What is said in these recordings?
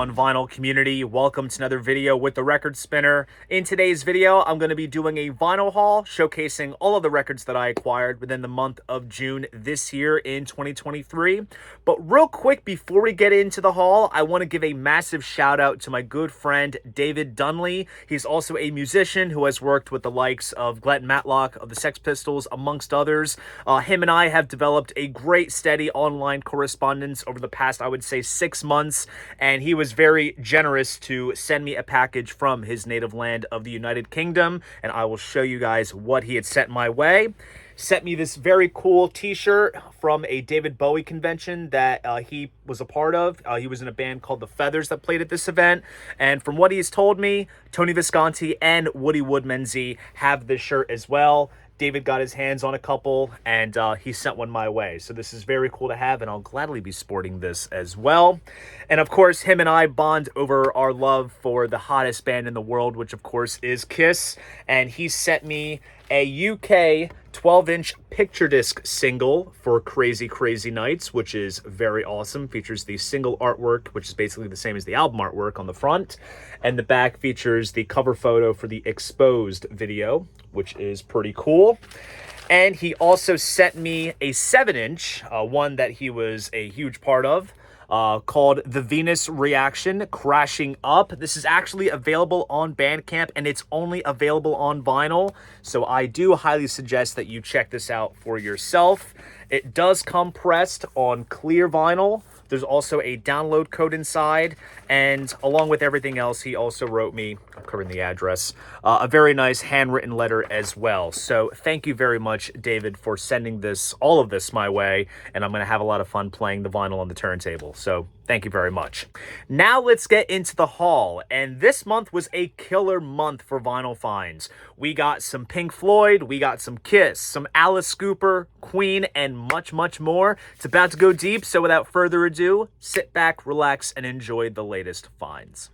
on, vinyl community? Welcome to another video with the Record Spinner. In today's video, I'm going to be doing a vinyl haul showcasing all of the records that I acquired within the month of June this year in 2023. But real quick, before we get into the haul, I want to give a massive shout out to my good friend David Dunley. He's also a musician who has worked with the likes of Glenn Matlock of the Sex Pistols, amongst others. Him and I have developed a great, steady online correspondence over the past, I would say, 6 months, and he was very generous to send me a package from his native land of the United Kingdom, and I will show you guys what he had sent my way. Sent me this very cool t-shirt from a David Bowie convention that he was a part of. He was in a band called The Feathers that played at this event, and from what he's told me, Tony Visconti and Woody Woodmansey have this shirt as well. David got his hands on a couple, and he sent one my way. So this is very cool to have, and I'll gladly be sporting this as well. And of course, him and I bond over our love for the hottest band in the world, which of course is Kiss. And he sent me a UK 12-inch picture disc single for Crazy Crazy Nights, which is very awesome. Features the single artwork, which is basically the same as the album artwork on the front. And the back features the cover photo for the Exposed video, which is pretty cool. And he also sent me a 7-inch, one that he was a huge part of, called The Venus Reaction Crashing Up. This is actually available on Bandcamp, and it's only available on vinyl, so I do highly suggest that you check this out for yourself. It does come pressed on clear vinyl. There's also a download code inside, and along with everything else, he also wrote me, I'm covering the address, a very nice handwritten letter as well. So thank you very much, David, for sending this, all of this my way, and I'm going to have a lot of fun playing the vinyl on the turntable. So thank you very much. Now let's get into the haul, and this month was a killer month for vinyl finds. We got some Pink Floyd, we got some Kiss, some Alice Cooper, Queen, and much, much more. It's about to go deep, so without further ado, sit back, relax, and enjoy the latest finds.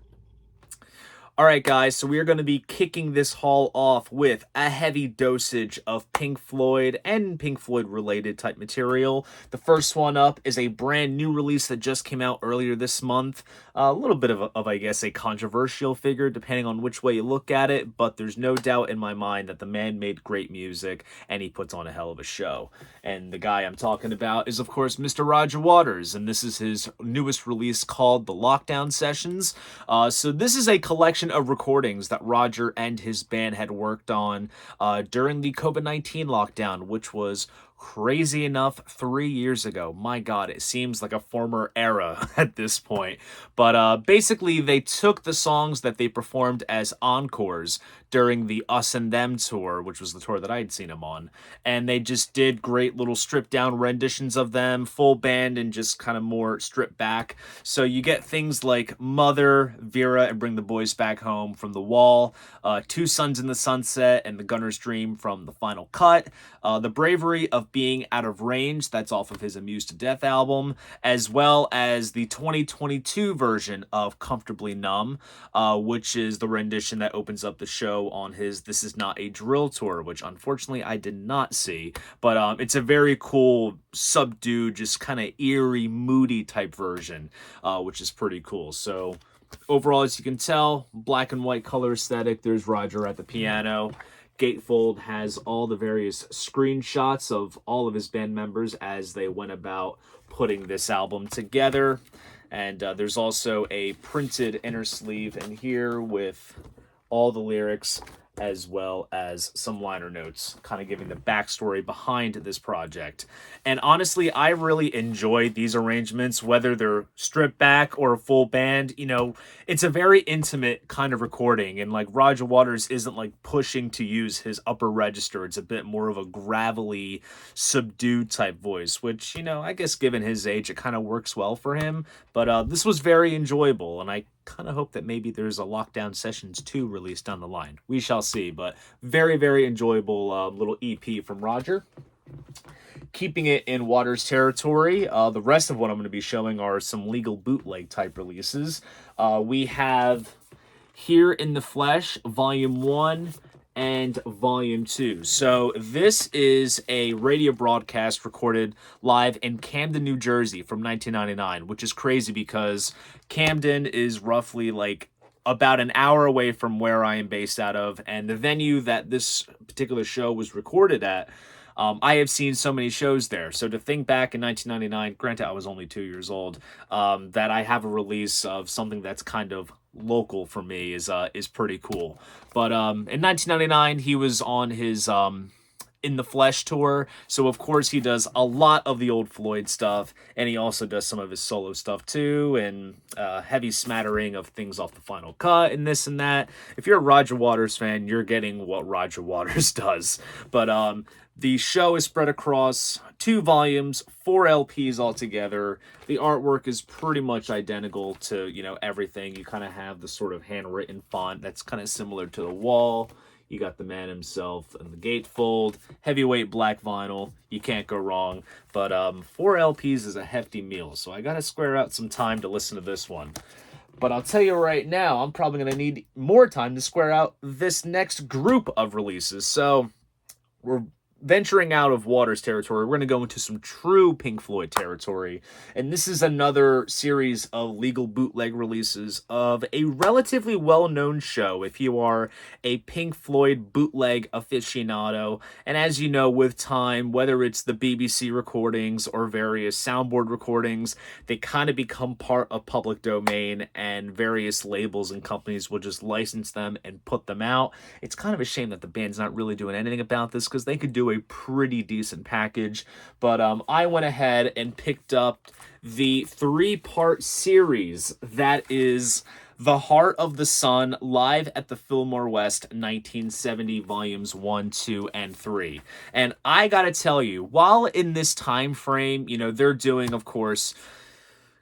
Alright guys, so we are going to be kicking this haul off with a heavy dosage of Pink Floyd and Pink Floyd related type material. The first one up is a brand new release that just came out earlier this month. A little bit of I guess, a controversial figure depending on which way you look at it, but there's no doubt in my mind that the man made great music and he puts on a hell of a show. And the guy I'm talking about is of course Mr. Roger Waters, and this is his newest release called The Lockdown Sessions. So this is a collection of recordings that Roger and his band had worked on during the COVID-19 lockdown, which was crazy enough 3 years ago. My God, it seems like a former era at this point. But basically, they took the songs that they performed as encores during the Us and Them tour, which was the tour that I'd seen him on, and they just did great little stripped down renditions of them, full band and just kind of more stripped back. So you get things like Mother, Vera, and Bring the Boys Back Home from The Wall, Two Suns in the Sunset, and The Gunner's Dream from The Final Cut, The Bravery of Being Out of Range, that's off of his Amused to Death album, as well as the 2022 version of Comfortably Numb, which is the rendition that opens up the show on his This Is Not a Drill tour, which unfortunately I did not see, but it's a very cool, subdued, just kind of eerie, moody type version, which is pretty cool. So overall, as you can tell, black and white color aesthetic. There's Roger at the piano. Gatefold has all the various screenshots of all of his band members as they went about putting this album together. And there's also a printed inner sleeve in here with all the lyrics, as well as some liner notes, kind of giving the backstory behind this project. And honestly, I really enjoy these arrangements, whether they're stripped back or a full band. You know, it's a very intimate kind of recording, and like Roger Waters isn't like pushing to use his upper register. It's a bit more of a gravelly, subdued type voice, which, you know, I guess given his age, it kind of works well for him. But this was very enjoyable, and I kind of hope that maybe there's a Lockdown Sessions 2 release down the line. We shall see, but very, very enjoyable little EP from Roger. Keeping it in Waters territory, the rest of what I'm going to be showing are some legal bootleg type releases. We have Here in the Flesh, Volume 1, and Volume 2. So this is a radio broadcast recorded live in Camden, New Jersey from 1999, which is crazy because Camden is roughly like about an hour away from where I am based out of, and the venue that this particular show was recorded at, I have seen so many shows there. So to think back in 1999, granted I was only 2 years old, that I have a release of something that's kind of local for me is pretty cool. But in 1999, he was on his In the Flesh tour. So of course he does a lot of the old Floyd stuff, and he also does some of his solo stuff too, and heavy smattering of things off the Final Cut and this and that. If you're a Roger Waters fan, you're getting what Roger Waters does. But the show is spread across 2 volumes, 4 LPs altogether. The artwork is pretty much identical to, you know, everything. You kind of have the sort of handwritten font that's kind of similar to the wall. You got the man himself and the gatefold, heavyweight black vinyl. You can't go wrong. But 4 LPs is a hefty meal, so I got to square out some time to listen to this one. But I'll tell you right now, I'm probably going to need more time to square out this next group of releases. So we're venturing out of Waters territory. We're going to go into some true Pink Floyd territory. And this is another series of legal bootleg releases of a relatively well-known show if you are a Pink Floyd bootleg aficionado. And as you know, with time, whether it's the BBC recordings or various soundboard recordings, they kind of become part of public domain, and various labels and companies will just license them and put them out. It's kind of a shame that the band's not really doing anything about this, because they could do a pretty decent package. But I went ahead and picked up the 3-part series that is The Heart of the Sun Live at the Fillmore West 1970 volumes 1, 2, and 3. And I gotta tell you, while in this time frame, you know, they're doing, of course,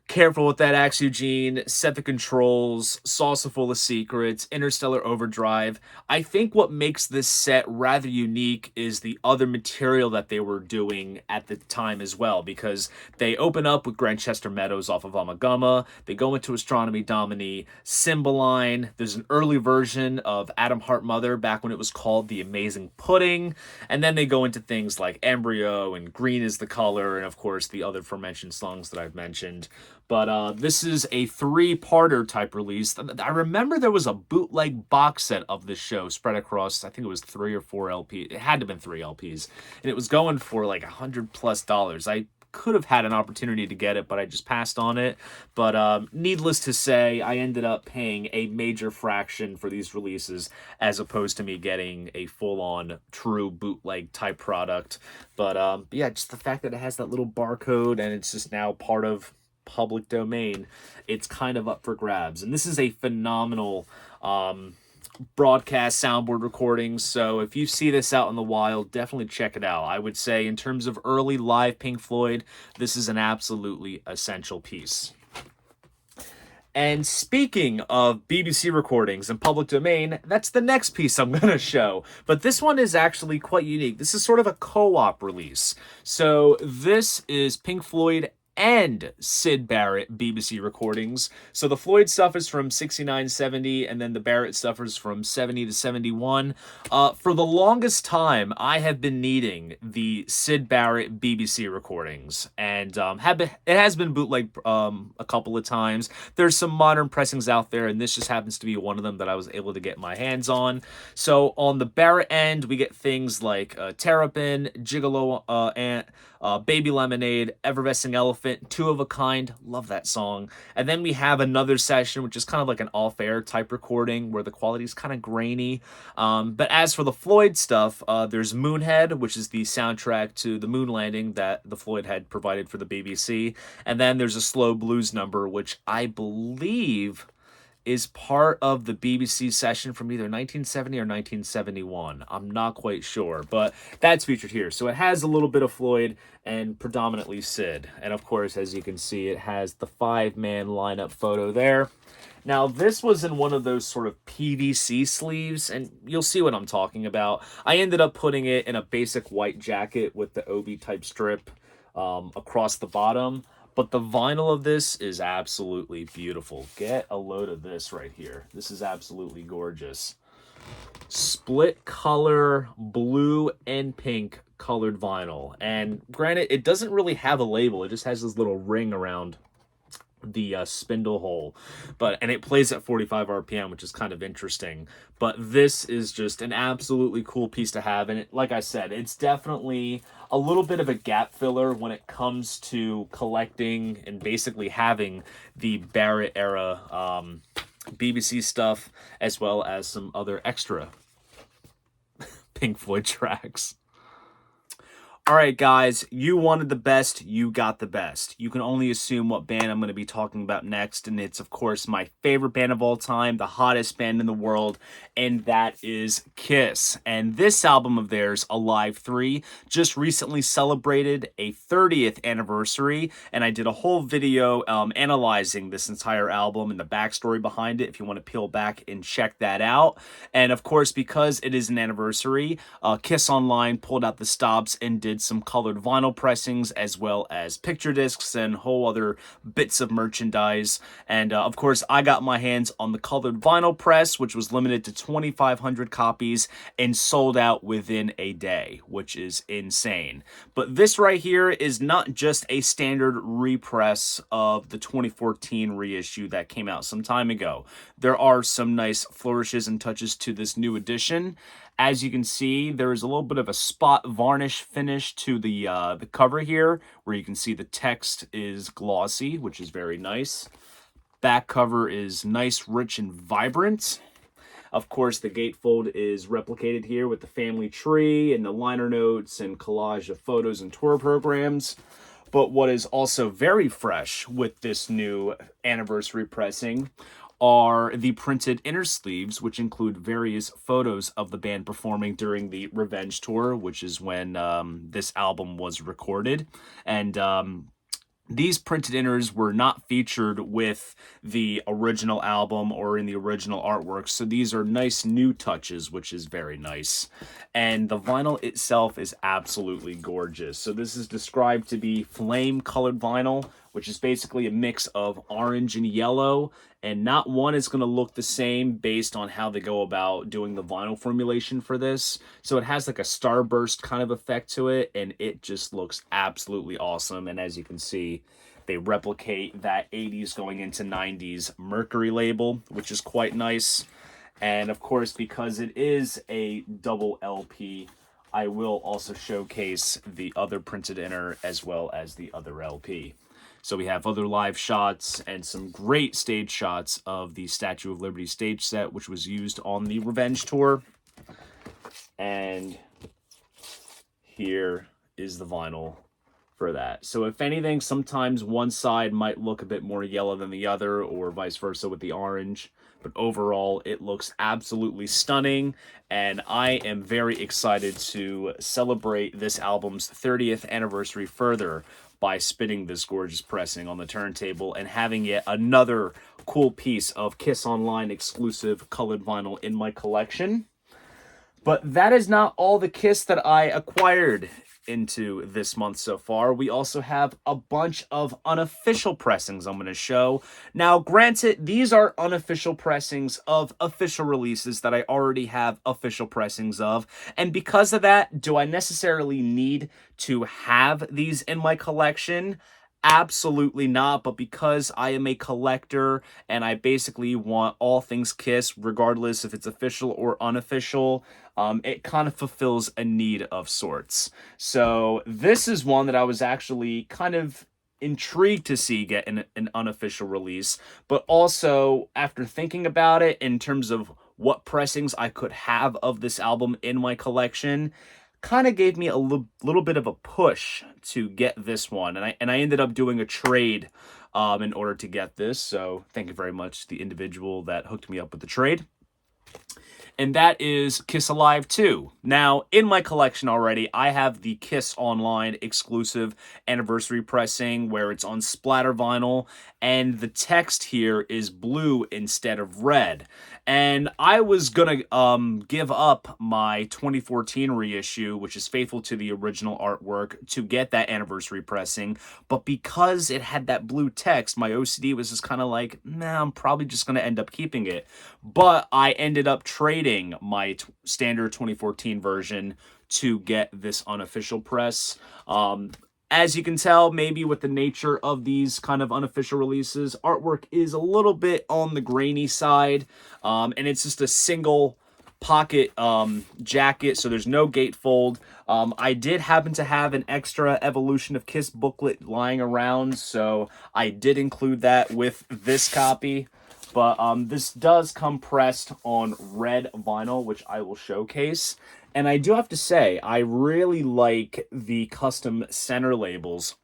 Careful With That Axe, Eugene, Set the Controls, Saucer Full of Secrets, Interstellar Overdrive. I think what makes this set rather unique is the other material that they were doing at the time as well, because they open up with Grantchester Meadows off of Amagama, they go into Astronomy Domini, Cymbeline, there's an early version of Atom Heart Mother back when it was called The Amazing Pudding, and then they go into things like Embryo and Green is the Color, and of course the other aforementioned songs that I've mentioned. But this is a 3-parter type release. I remember there was a bootleg box set of this show spread across, I think it was 3 or 4 LPs. It had to have been 3 LPs. And it was going for like $100+. I could have had an opportunity to get it, but I just passed on it. But needless to say, I ended up paying a major fraction for these releases as opposed to me getting a full-on true bootleg type product. But yeah, just the fact that it has that little barcode and it's just now part of public domain, it's kind of up for grabs. And this is a phenomenal broadcast soundboard recording, so if you see this out in the wild, definitely check it out. I would say in terms of early live Pink Floyd, this is an absolutely essential piece. And speaking of BBC recordings and public domain, that's the next piece I'm going to show. But this one is actually quite unique. This is sort of a co-op release. So this is Pink Floyd and Syd Barrett BBC recordings. So the Floyd stuff is from 69-70, and then the Barrett stuff is from 70 to 71. For the longest time, I have been needing the Syd Barrett BBC recordings, and it has been bootlegged a couple of times. There's some modern pressings out there, and this just happens to be one of them that I was able to get my hands on. So on the Barrett end, we get things like Terrapin, Gigolo, Ant, Baby Lemonade, Effervescing Elephant, Two of a Kind, love that song. And then we have another session, which is kind of like an off-air type recording, where the quality is kind of grainy. But as for the Floyd stuff, there's Moonhead, which is the soundtrack to the moon landing that the Floyd had provided for the BBC. And then there's a slow blues number, which I believe is part of the BBC session from either 1970 or 1971. I'm not quite sure, but that's featured here. So it has a little bit of Floyd and predominantly Syd. And of course, as you can see, it has the 5-man lineup photo there. Now, this was in one of those sort of PVC sleeves, and you'll see what I'm talking about. I ended up putting it in a basic white jacket with the OB-type strip across the bottom. But the vinyl of this is absolutely beautiful. Get a load of this right here. This is absolutely gorgeous. split color blue and pink colored vinyl. And granted, it doesn't really have a label. It just has this little ring around the spindle hole, and it plays at 45 RPM, which is kind of interesting. But this is just an absolutely cool piece to have, and like I said, it's definitely a little bit of a gap filler when it comes to collecting and basically having the Barrett era BBC stuff, as well as some other extra Pink Floyd tracks. All right, guys, you wanted the best, you got the best. You can only assume what band I'm going to be talking about next, and it's, of course, my favorite band of all time, the hottest band in the world, and that is Kiss. And this album of theirs, Alive 3, just recently celebrated a 30th anniversary, and I did a whole video analyzing this entire album and the backstory behind it if you want to peel back and check that out. And, of course, because it is an anniversary, Kiss Online pulled out the stops and did some colored vinyl pressings, as well as picture discs and whole other bits of merchandise. And of course, I got my hands on the colored vinyl press, which was limited to 2,500 copies and sold out within a day, which is insane. But this right here is not just a standard repress of the 2014 reissue that came out some time ago. There are some nice flourishes and touches to this new edition. As you can see, there is a little bit of a spot varnish finish to the cover here, where you can see the text is glossy, which is very nice. Back cover is nice, rich, and vibrant. Of course, the gatefold is replicated here with the family tree and the liner notes and collage of photos and tour programs. But what is also very fresh with this new anniversary pressing are the printed inner sleeves, which include various photos of the band performing during the Revenge tour, which is when this album was recorded. And these printed inners were not featured with the original album or in the original artwork, so these are nice new touches, which is very nice. And the vinyl itself is absolutely gorgeous. So this is described to be flame-colored vinyl, which is basically a mix of orange and yellow, and not one is going to look the same based on how they go about doing the vinyl formulation for this. So it has like a starburst kind of effect to it, and it just looks absolutely awesome. And as you can see, they replicate that 80s going into 90s Mercury label, which is quite nice. And of course, because it is a double LP, I will also showcase the other printed inner as well as the other LP. So we have other live shots and some great stage shots of the Statue of Liberty stage set, which was used on the Revenge tour. And here is the vinyl for that. So if anything, sometimes one side might look a bit more yellow than the other, or vice versa with the orange. But overall, it looks absolutely stunning, and I am very excited to celebrate this album's 30th anniversary further by spinning this gorgeous pressing on the turntable and having yet another cool piece of Kiss Online exclusive colored vinyl in my collection. But that is not all the Kiss that I acquired into this month so far. We also have a bunch of unofficial pressings I'm going to show. Now, granted, these are unofficial pressings of official releases that I already have official pressings of, and because of that, do I necessarily need to have these in my collection? Absolutely not, but because I am a collector and I basically want all things Kiss, regardless if it's official or unofficial, it kind of fulfills a need of sorts. So this is one that I was actually kind of intrigued to see get an unofficial release, but also after thinking about it in terms of what pressings I could have of this album in my collection, kind of gave me a little bit of a push to get this one, and I ended up doing a trade in order to get this. So thank you very much to the individual that hooked me up with the trade. And that is Kiss Alive 2. Now, in my collection already, I have the Kiss Online exclusive anniversary pressing where it's on splatter vinyl, and the text here is blue instead of red. And I was gonna give up my 2014 reissue, which is faithful to the original artwork, to get that anniversary pressing, but because it had that blue text, my OCD was just kind of like, nah, I'm probably just gonna end up keeping it. But I ended up trading my standard 2014 version to get this unofficial press. As you can tell, maybe with the nature of these kind of unofficial releases, artwork is a little bit on the grainy side, and it's just a single pocket jacket, so there's no gatefold. I did happen to have an extra Evolution of Kiss booklet lying around, so I did include that with this copy. But this does come pressed on red vinyl, which I will showcase. And I do have to say, I really like the custom center labels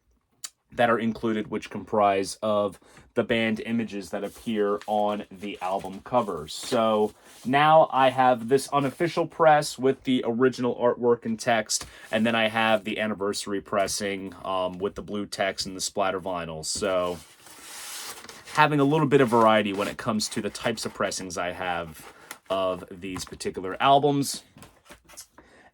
that are included, which comprise of the band images that appear on the album covers. So now I have this unofficial press with the original artwork and text, and then I have the anniversary pressing with the blue text and the splatter vinyl. So having a little bit of variety when it comes to the types of pressings I have of these particular albums.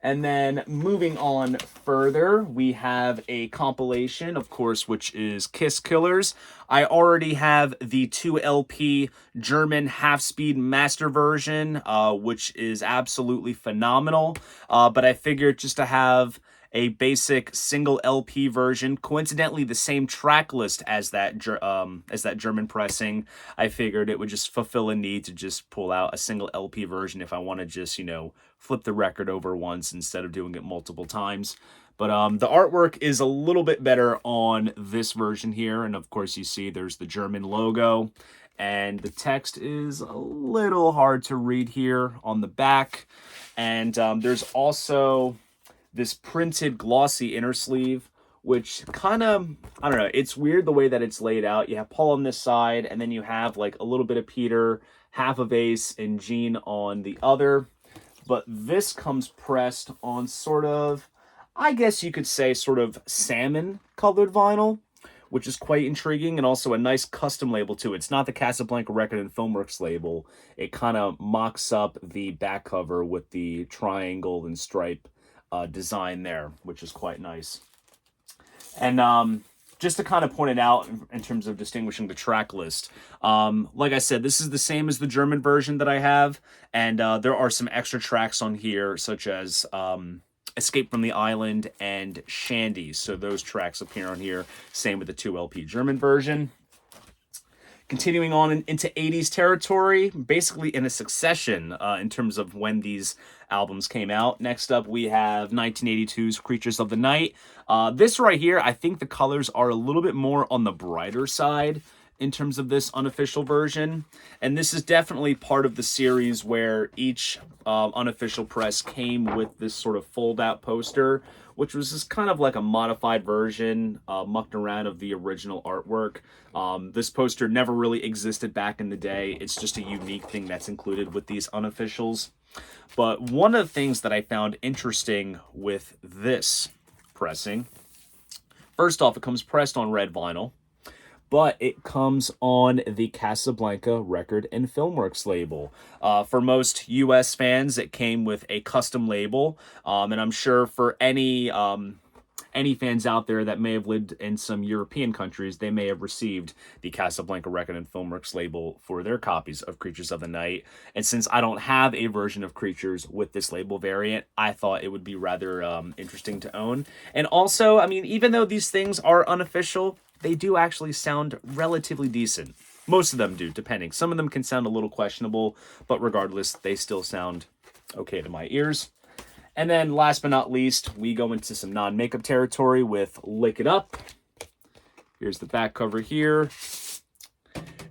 And then moving on further, we have a compilation, of course, which is Kiss Killers. I already have the 2 LP German half-speed master version, which is absolutely phenomenal. But I figured just to have a basic single LP version, coincidentally the same track list as that German pressing, I figured it would just fulfill a need to just pull out a single LP version if I want to just, you know, flip the record over once instead of doing it multiple times. But the artwork is a little bit better on this version here, and of course you see there's the German logo, and the text is a little hard to read here on the back. And there's also this printed glossy inner sleeve, which kind of, I don't know, it's weird the way that it's laid out. You have Paul on this side, and then you have like a little bit of Peter, half of Ace, and Gene on the other. But this comes pressed on sort of, I guess you could say, sort of salmon colored vinyl, which is quite intriguing, and also a nice custom label too. It's not the Casablanca Record and Filmworks label. It kind of mocks up the back cover with the triangle and stripe design there, which is quite nice. And just to kind of point it out in terms of distinguishing the track list, like I said, this is the same as the German version that I have, and there are some extra tracks on here, such as Escape from the Island and Shandy. So those tracks appear on here, same with the 2 LP German version. Continuing on into 80s territory, basically in a succession in terms of when these albums came out. Next up, we have 1982's Creatures of the Night. This right here, I think the colors are a little bit more on the brighter side in terms of this unofficial version. And this is definitely part of the series where each unofficial press came with this sort of fold-out poster, which was just kind of like a modified version, mucked around of the original artwork. This poster never really existed back in the day. It's just a unique thing that's included with these unofficials. But one of the things that I found interesting with this pressing, first off, it comes pressed on red vinyl, but it comes on the Casablanca Record and Filmworks label. For most US fans, it came with a custom label, and I'm sure for any fans out there that may have lived in some European countries, they may have received the Casablanca Record and Filmworks label for their copies of Creatures of the Night. And since I don't have a version of Creatures with this label variant, I thought it would be rather interesting to own. And also, I mean, even though these things are unofficial, they do actually sound relatively decent. Most of them do, depending. Some of them can sound a little questionable, but regardless, they still sound okay to my ears. And then last but not least, we go into some non-makeup territory with Lick It Up. Here's the back cover here.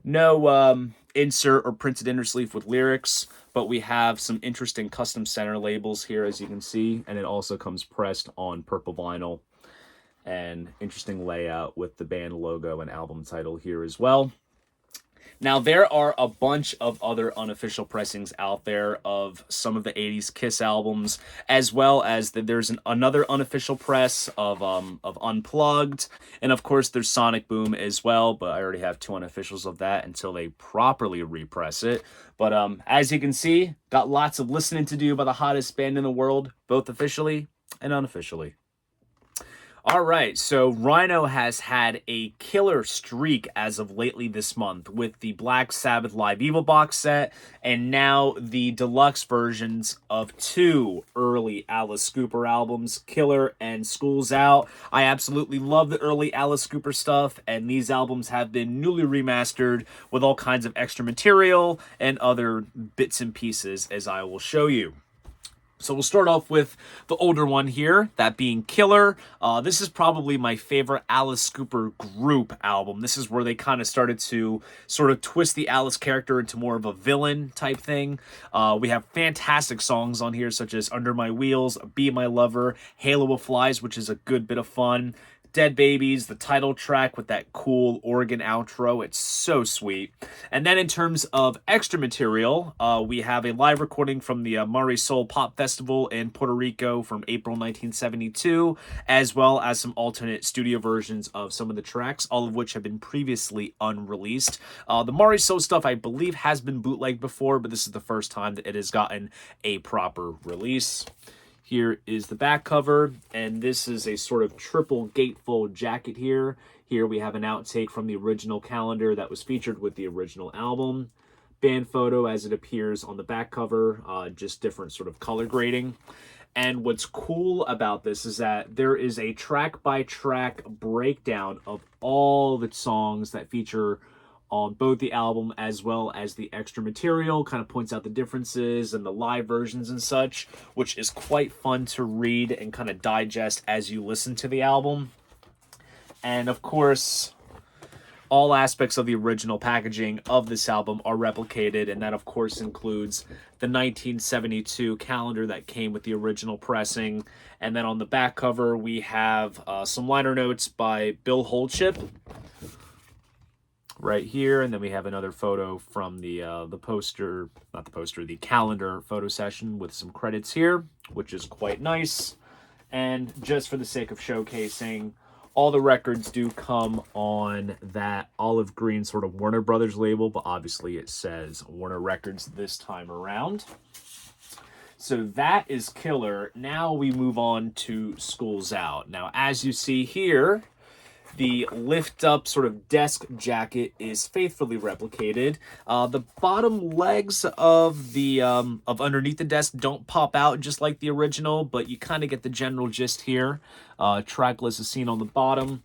No insert or printed inner sleeve with lyrics, but we have some interesting custom center labels here, as you can see, and it also comes pressed on purple vinyl. And interesting layout with the band logo and album title here as well. Now, there are a bunch of other unofficial pressings out there of some of the 80s Kiss albums, as well as there's another unofficial press of Unplugged, and of course there's Sonic Boom as well, but I already have 2 unofficials of that until they properly repress it. But as you can see, got lots of listening to do by the hottest band in the world, both officially and unofficially. All right, so Rhino has had a killer streak as of lately this month with the Black Sabbath Live Evil box set and now the deluxe versions of 2 early Alice Cooper albums, Killer and School's Out. I absolutely love the early Alice Cooper stuff, and these albums have been newly remastered with all kinds of extra material and other bits and pieces, as I will show you. So we'll start off with the older one here, that being Killer. This is probably my favorite Alice Cooper group album. This is where they kind of started to sort of twist the Alice character into more of a villain type thing. We have fantastic songs on here, such as Under My Wheels, Be My Lover, Halo of Flies, which is a good bit of fun. Dead Babies, the title track with that cool organ outro. It's so sweet. And then in terms of extra material, we have a live recording from the Murray Soul Pop Festival in Puerto Rico from April 1972, as well as some alternate studio versions of some of the tracks, all of which have been previously unreleased. The Murray Soul stuff, I believe, has been bootlegged before, but this is the first time that it has gotten a proper release. Here is the back cover, and this is a sort of triple gatefold jacket here. Here we have an outtake from the original calendar that was featured with the original album. Band photo as it appears on the back cover, just different sort of color grading. And what's cool about this is that there is a track-by-track breakdown of all the songs that feature on both the album as well as the extra material, kind of points out the differences and the live versions and such, which is quite fun to read and kind of digest as you listen to the album. And of course, all aspects of the original packaging of this album are replicated, and that of course includes the 1972 calendar that came with the original pressing. And then on the back cover, we have some liner notes by Bill Holdship right here, and then we have another photo from the poster, not the poster, the calendar photo session with some credits here, which is quite nice. And just for the sake of showcasing, all the records do come on that olive green sort of Warner Brothers label, but obviously it says Warner Records this time around. So that is Killer. Now we move on to School's Out. Now, as you see here, the lift-up sort of desk jacket is faithfully replicated. The bottom legs of the of underneath the desk don't pop out just like the original, but you kind of get the general gist here. Track list is seen on the bottom.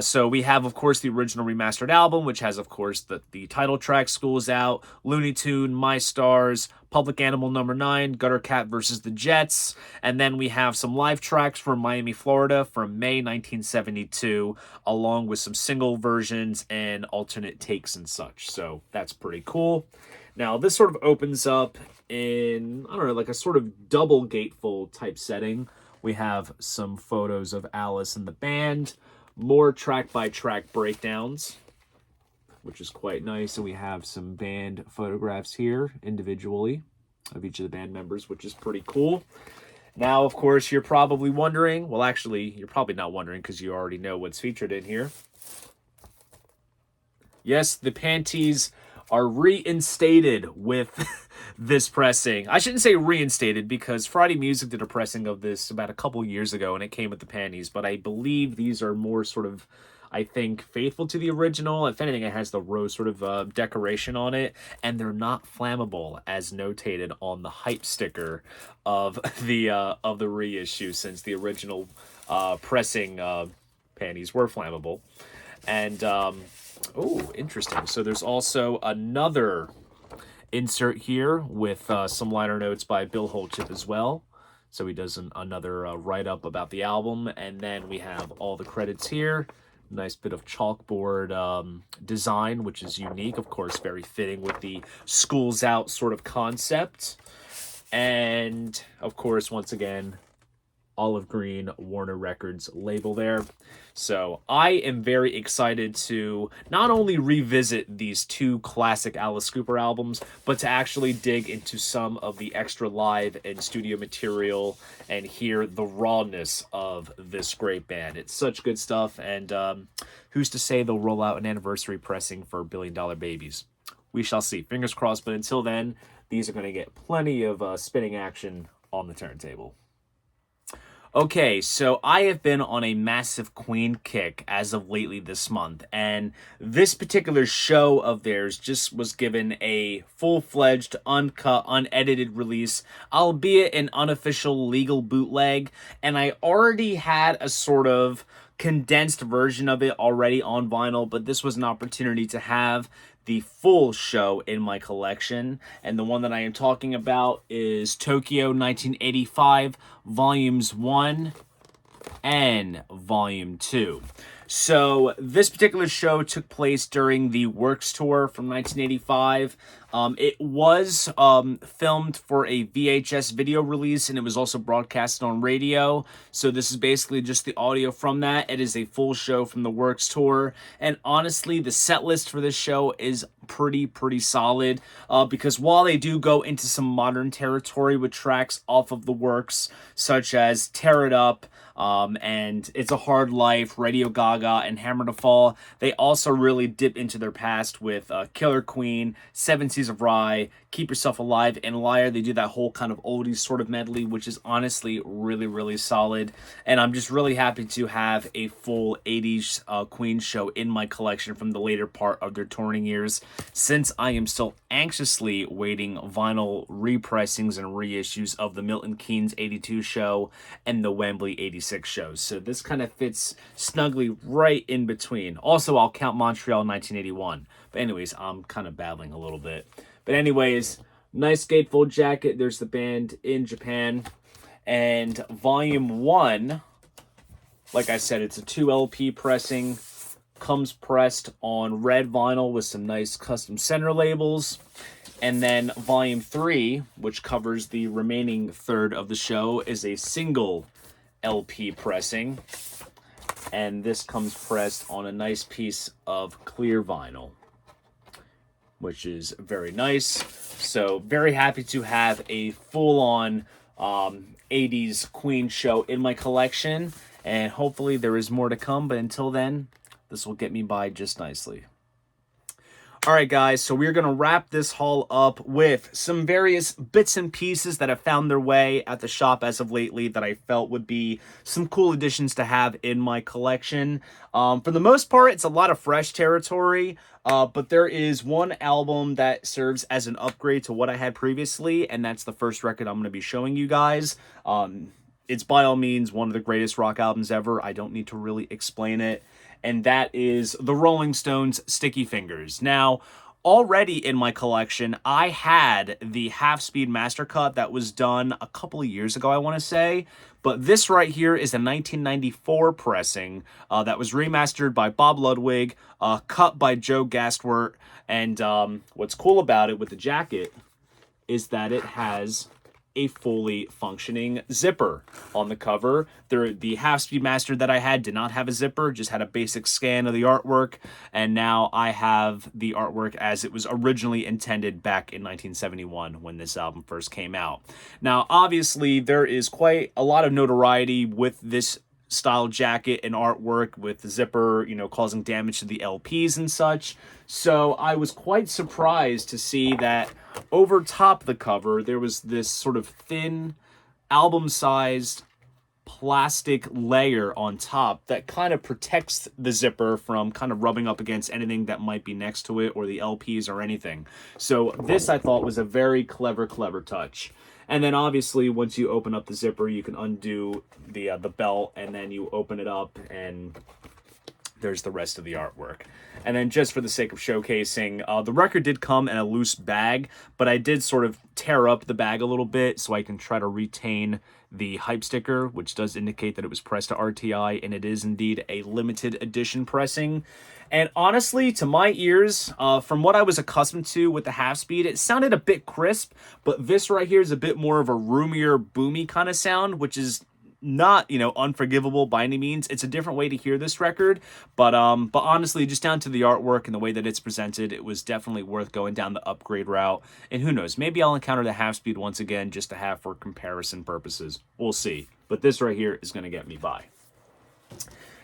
So we have, of course, the original remastered album, which has, of course, the title track, School's Out, Looney Tune, My Stars, Public Animal Number 9, Gutter Cat versus the Jets, and then we have some live tracks from Miami, Florida from May 1972, along with some single versions and alternate takes and such. So that's pretty cool. Now, this sort of opens up in, I don't know, like a sort of double gatefold type setting. We have some photos of Alice and the band, more track-by-track breakdowns, which is quite nice. And we have some band photographs here individually of each of the band members, which is pretty cool. Now, of course, you're probably wondering, well, actually, you're probably not wondering because you already know what's featured in here. Yes, the panties are reinstated with this pressing. I shouldn't say reinstated because Friday Music did a pressing of this about a couple years ago and it came with the panties, but I believe these are more sort of, I think, faithful to the original. If anything, it has the rose sort of decoration on it, and they're not flammable as notated on the hype sticker of the reissue, since the original pressing panties were flammable. And oh, interesting. So there's also another insert here with some liner notes by Bill Holdship as well. So he does another write-up about the album. And then we have all the credits here. Nice bit of chalkboard design, which is unique. Of course, very fitting with the School's Out sort of concept. And, of course, once again, olive green Warner Records label there. So I am very excited to not only revisit these two classic Alice Cooper albums, but to actually dig into some of the extra live and studio material and hear the rawness of this great band. It's such good stuff, and who's to say they'll roll out an anniversary pressing for Billion Dollar Babies? We shall see. Fingers crossed, but until then, these are going to get plenty of spinning action on the turntable. Okay, so I have been on a massive Queen kick as of lately this month, and this particular show of theirs just was given a full-fledged, uncut, unedited release, albeit an unofficial legal bootleg, and I already had a sort of condensed version of it already on vinyl, but this was an opportunity to have the full show in my collection, and the one that I am talking about is Tokyo 1985 Volumes 1 and Volume 2. So this particular show took place during the Works Tour from 1985. It was filmed for a VHS video release, and it was also broadcasted on radio. So this is basically just the audio from that. It is a full show from the Works Tour. And honestly, the set list for this show is pretty solid, because while they do go into some modern territory with tracks off of the Works, such as Tear It Up, and It's a Hard Life, Radio Gaga, and Hammer to Fall, they also really dip into their past with Killer Queen, Seven Seas of Rye, Keep Yourself Alive, and Liar. They do that whole kind of oldies sort of medley, which is honestly really solid. And I'm just really happy to have a full 80s Queen show in my collection from the later part of their touring years, since I am still anxiously waiting vinyl repressings and reissues of the Milton Keynes 82 show and the Wembley 86 shows. So this kind of fits snugly right in between. Also, I'll count Montreal 1981. But anyways, I'm kind of babbling a little bit. But anyways, nice gatefold jacket. There's the band in Japan. And Volume 1, like I said, it's a 2 LP pressing. Comes pressed on red vinyl with some nice custom center labels. And then Volume 3, which covers the remaining third of the show, is a single LP pressing. And this comes pressed on a nice piece of clear vinyl, which is very nice. So very happy to have a full-on 80s Queen show in my collection. And hopefully there is more to come. But until then, this will get me by just nicely. Alright guys, so we're going to wrap this haul up with some various bits and pieces that have found their way at the shop as of lately that I felt would be some cool additions to have in my collection. For the most part, it's a lot of fresh territory, but there is one album that serves as an upgrade to what I had previously, and that's the first record I'm going to be showing you guys. It's by all means one of the greatest rock albums ever. I don't need to really explain it. And that is the Rolling Stones' Sticky Fingers. Now, already in my collection, I had the half-speed master cut that was done a couple of years ago, I want to say. But this right here is a 1994 pressing that was remastered by Bob Ludwig, cut by Joe Gastwert. And what's cool about it with the jacket is that it has a fully functioning zipper on the cover. The half-speed master that I had did not have a zipper, just had a basic scan of the artwork, and now I have the artwork as it was originally intended back in 1971 when this album first came out. Now, obviously, there is quite a lot of notoriety with this style jacket and artwork, with the zipper, you know, causing damage to the LPs and such. So I was quite surprised to see that over top the cover, there was this sort of thin, album-sized plastic layer on top that kind of protects the zipper from kind of rubbing up against anything that might be next to it or the LPs or anything. So this, I thought, was a very clever touch. And then obviously once you open up the zipper, you can undo the belt, and then you open it up and there's the rest of the artwork. And then just for the sake of showcasing, the record did come in a loose bag, but I did sort of tear up the bag a little bit so I can try to retain the hype sticker, which does indicate that it was pressed to RTI, and it is indeed a limited edition pressing. And honestly, to my ears, from what I was accustomed to with the half-speed, it sounded a bit crisp, but this right here is a bit more of a roomier, boomy kind of sound, which is not, you know, unforgivable by any means. It's a different way to hear this record, but honestly, just down to the artwork and the way that it's presented, it was definitely worth going down the upgrade route. And who knows, maybe I'll encounter the half speed once again just to have for comparison purposes. We'll see. But this right here is going to get me by.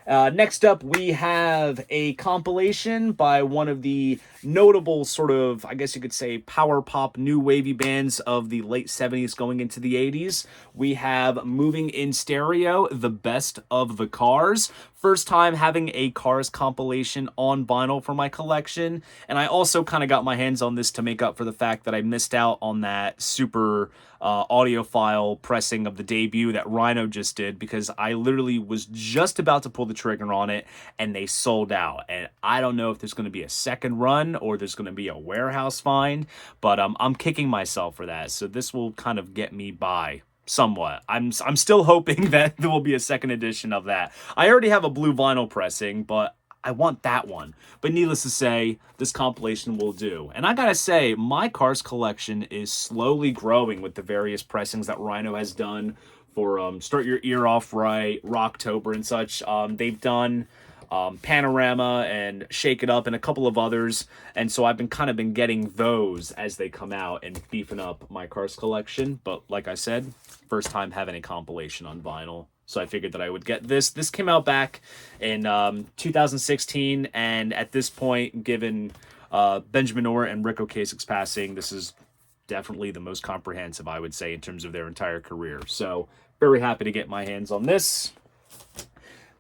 Next up, we have a compilation by one of the notable sort of, I guess you could say, power pop new wavy bands of the late 70s going into the 80s. We have Moving in Stereo, The Best of the Cars. First time having a Cars compilation on vinyl for my collection. And I also kind of got my hands on this to make up for the fact that I missed out on that super audiophile pressing of the debut that Rhino just did, because I literally was just about to pull the trigger on it and they sold out. And I don't know if there's going to be a second run or there's going to be a warehouse find, but I'm kicking myself for that. So this will kind of get me by somewhat. I'm still hoping that there will be a second edition of that. I already have a blue vinyl pressing, but I want that one. But needless to say, this compilation will do. And I gotta say, my Cars collection is slowly growing with the various pressings that Rhino has done for Start Your Ear Off Right, Rocktober and such. They've done Panorama and Shake It Up and a couple of others. And so I've been getting those as they come out and beefing up my Cars collection. But like I said, first time having a compilation on vinyl. So I figured that I would get this. This came out back in 2016, and at this point, given Benjamin Orr and Rick Ocasek's passing, this is definitely the most comprehensive, I would say, in terms of their entire career. So very happy to get my hands on this.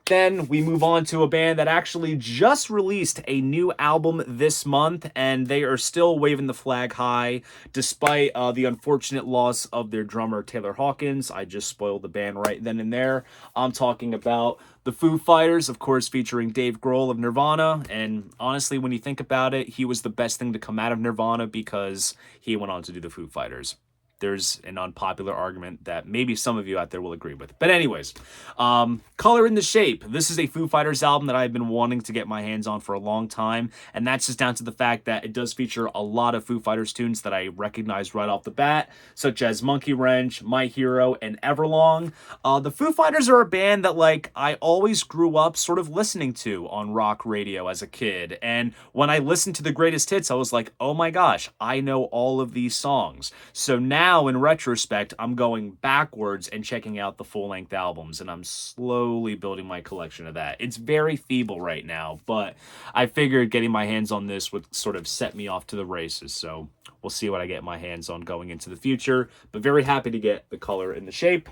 Then we move on to a band that actually just released a new album this month, and they are still waving the flag high despite the unfortunate loss of their drummer Taylor Hawkins. I just spoiled the band right then and there. I'm talking about the Foo Fighters, of course, featuring Dave Grohl of Nirvana. And honestly, when you think about it, he was the best thing to come out of Nirvana because he went on to do the Foo Fighters. There's an unpopular argument that maybe some of you out there will agree with. But anyways, Color in the Shape. This is a Foo Fighters album that I've been wanting to get my hands on for a long time. And that's just down to the fact that it does feature a lot of Foo Fighters tunes that I recognize right off the bat, such as Monkey Wrench, My Hero, and Everlong. The Foo Fighters are a band that, like, I always grew up sort of listening to on rock radio as a kid. And when I listened to the greatest hits, I was like, oh my gosh, I know all of these songs. So now, in retrospect, I'm going backwards and checking out the full-length albums, and I'm slowly building my collection of that. It's very feeble right now, but I figured getting my hands on this would sort of set me off to the races, so we'll see what I get my hands on going into the future, but very happy to get the Color in the Shape.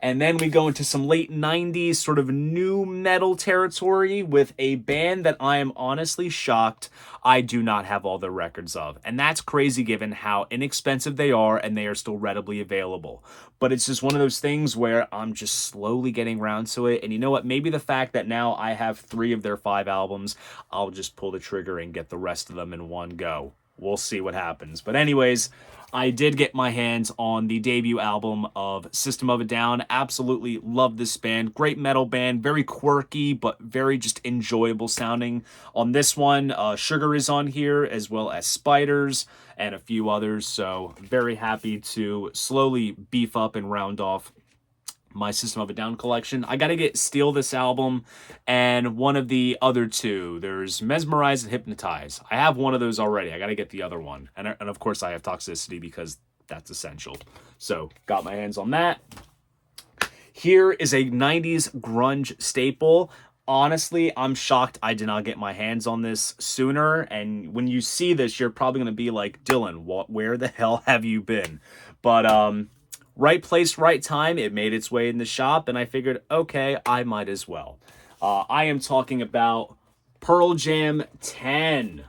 And then we go into some late 90s sort of new metal territory with a band that I am honestly shocked I do not have all their records of. And that's crazy given how inexpensive they are and they are still readily available. But it's just one of those things where I'm just slowly getting around to it. And you know what? Maybe the fact that now I have 3 of their 5 albums, I'll just pull the trigger and get the rest of them in one go. We'll see what happens. But anyways, I did get my hands on the debut album of System of a Down. Absolutely love this band. Great metal band. Very quirky, but very just enjoyable sounding. On this one, Sugar is on here, as well as Spiders and a few others. So very happy to slowly beef up and round off my System of a Down collection. I gotta get Steal This album and one of the other 2. There's Mesmerize and Hypnotize. I have one of those already. I gotta get the other one. And of course I have Toxicity because that's essential. So got my hands on that. Here is a 90s grunge staple. Honestly, I'm shocked I did not get my hands on this sooner. And when you see this, you're probably gonna be like, Dylan, where the hell have you been? But right place, right time. It made its way in the shop, and I figured, okay, I might as well. I am talking about Pearl Jam 10.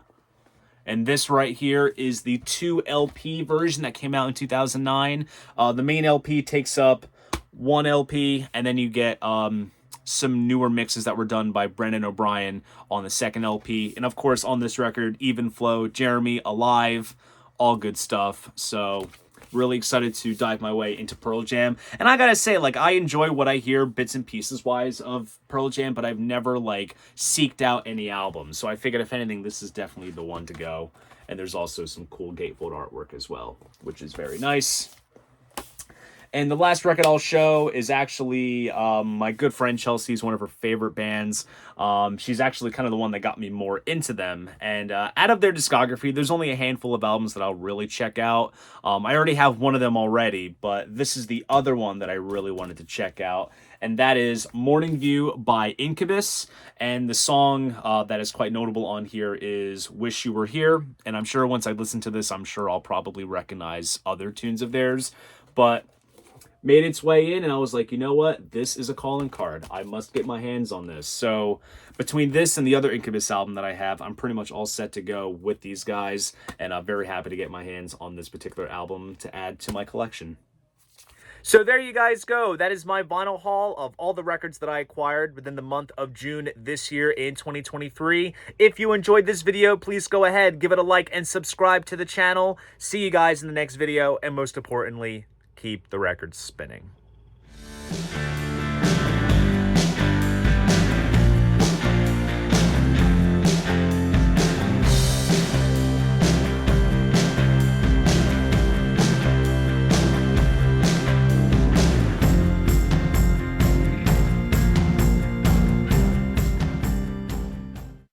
And this right here is the 2 LP version that came out in 2009. The main LP takes up 1 LP, and then you get some newer mixes that were done by Brendan O'Brien on the 2nd LP. And of course, on this record, Even Flow, Jeremy, Alive, all good stuff. So really excited to dive my way into Pearl Jam. And I gotta say, like, I enjoy what I hear bits and pieces wise of Pearl Jam, but I've never, like, seeked out any albums. So I figured, if anything, this is definitely the one to go. And there's also some cool gatefold artwork as well, which is very nice. And the last record I'll show is actually my good friend Chelsea's one of her favorite bands. She's actually kind of the one that got me more into them. And out of their discography, there's only a handful of albums that I'll really check out. I already have one of them already, but this is the other one that I really wanted to check out. And that is Morning View by Incubus. And the song that is quite notable on here is Wish You Were Here. And I'm sure once I listen to this, I'm sure I'll probably recognize other tunes of theirs. But made its way in, and I was like, you know what? This is a calling card. I must get my hands on this. So between this and the other Incubus album that I have, I'm pretty much all set to go with these guys, and I'm very happy to get my hands on this particular album to add to my collection. So there you guys go. That is my vinyl haul of all the records that I acquired within the month of June this year in 2023. If you enjoyed this video, please go ahead, give it a like, and subscribe to the channel. See you guys in the next video, and most importantly, keep the records spinning.